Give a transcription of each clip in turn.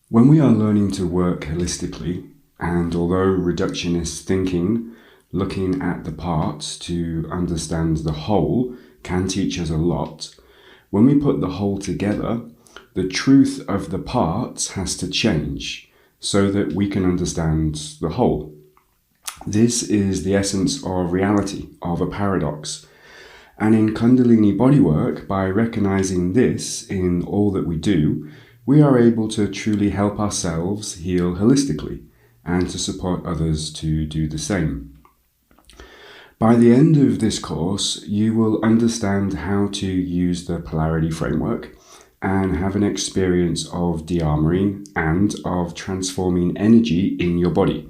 When we are learning to work holistically, and although reductionist thinking, looking at the parts to understand the whole, can teach us a lot, when we put the whole together, the truth of the parts has to change so that we can understand the whole. This is the essence of reality, of a paradox. And in Kundalini bodywork, by recognizing this in all that we do, we are able to truly help ourselves heal holistically and to support others to do the same. By the end of this course, you will understand how to use the polarity framework and have an experience of de-armoring and of transforming energy in your body.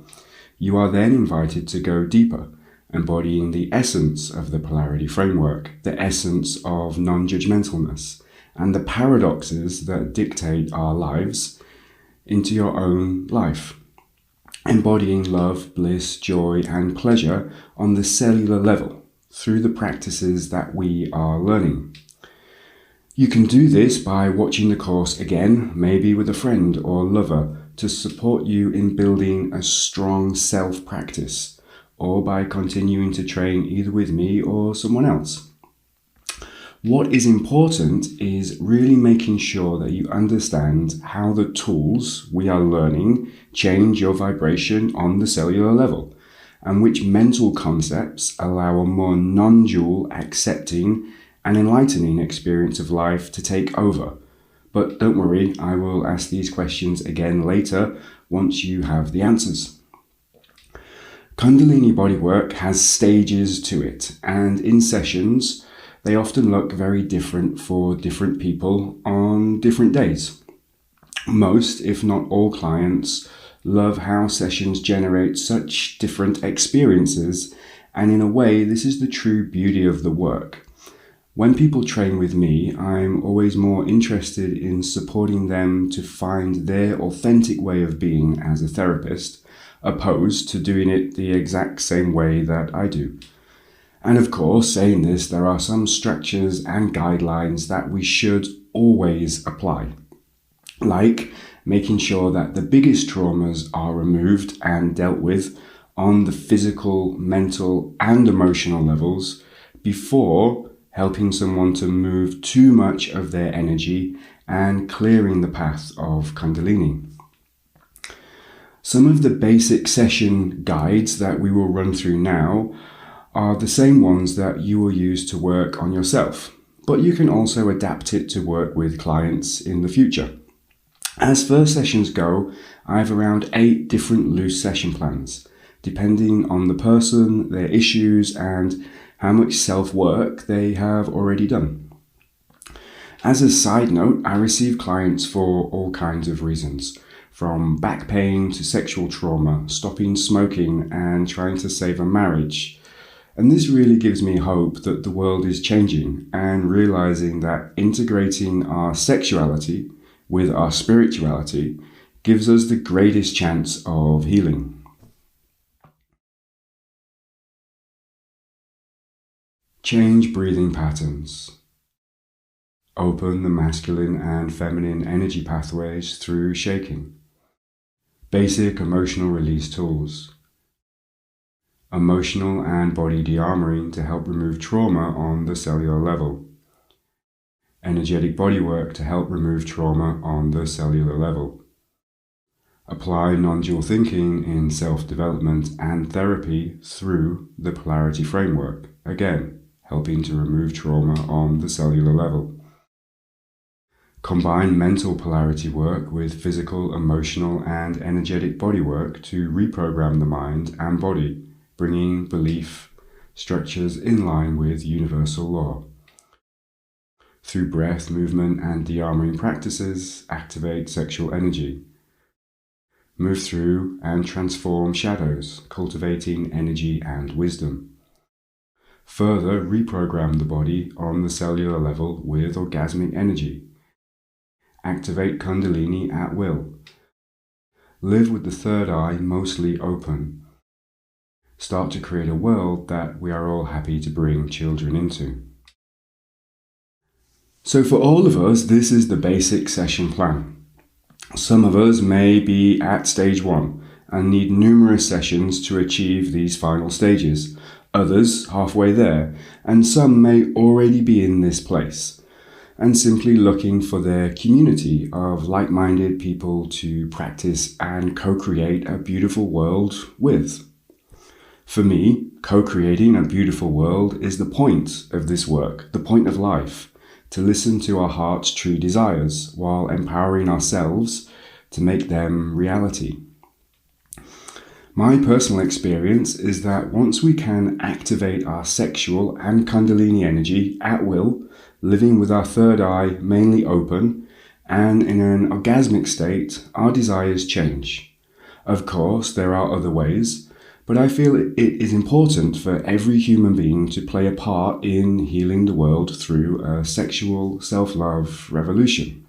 You are then invited to go deeper, embodying the essence of the polarity framework, the essence of non-judgmentalness, and the paradoxes that dictate our lives into your own life, embodying love, bliss, joy, and pleasure on the cellular level through the practices that we are learning. You can do this by watching the course again, maybe with a friend or lover, to support you in building a strong self-practice, or by continuing to train either with me or someone else. What is important is really making sure that you understand how the tools we are learning change your vibration on the cellular level, and which mental concepts allow a more non-dual, accepting and enlightening experience of life to take over. But don't worry, I will ask these questions again later once you have the answers. Kundalini bodywork has stages to it, and in sessions, they often look very different for different people on different days. Most, if not all clients, love how sessions generate such different experiences, and in a way, this is the true beauty of the work. When people train with me, I'm always more interested in supporting them to find their authentic way of being as a therapist, opposed to doing it the exact same way that I do. And of course, saying this, there are some structures and guidelines that we should always apply, like making sure that the biggest traumas are removed and dealt with on the physical, mental, and emotional levels before helping someone to move too much of their energy and clearing the path of Kundalini. Some of the basic session guides that we will run through now are the same ones that you will use to work on yourself, but you can also adapt it to work with clients in the future. As first sessions go, I have around 8 different loose session plans, depending on the person, their issues, and how much self-work they have already done. As a side note, I receive clients for all kinds of reasons, from back pain to sexual trauma, stopping smoking, and trying to save a marriage. And this really gives me hope that the world is changing and realizing that integrating our sexuality with our spirituality gives us the greatest chance of healing. Change breathing patterns. Open the masculine and feminine energy pathways through shaking. Basic emotional release tools. Emotional and body de-armoring to help remove trauma on the cellular level. Energetic bodywork to help remove trauma on the cellular level. Apply non-dual thinking in self-development and therapy through the polarity framework, again, helping to remove trauma on the cellular level. Combine mental polarity work with physical, emotional, and energetic bodywork to reprogram the mind and body, bringing belief structures in line with universal law. Through breath, movement, and de-armoring practices, activate sexual energy. Move through and transform shadows, cultivating energy and wisdom. Further, reprogram the body on the cellular level with orgasmic energy. Activate Kundalini at will. Live with the third eye mostly open. Start to create a world that we are all happy to bring children into. So for all of us, this is the basic session plan. Some of us may be at stage 1 and need numerous sessions to achieve these final stages, others halfway there, and some may already be in this place and simply looking for their community of like-minded people to practice and co-create a beautiful world with. For me, co-creating a beautiful world is the point of this work, the point of life, to listen to our heart's true desires while empowering ourselves to make them reality. My personal experience is that once we can activate our sexual and Kundalini energy at will, living with our third eye mainly open, and in an orgasmic state, our desires change. Of course, there are other ways, but I feel it is important for every human being to play a part in healing the world through a sexual self-love revolution.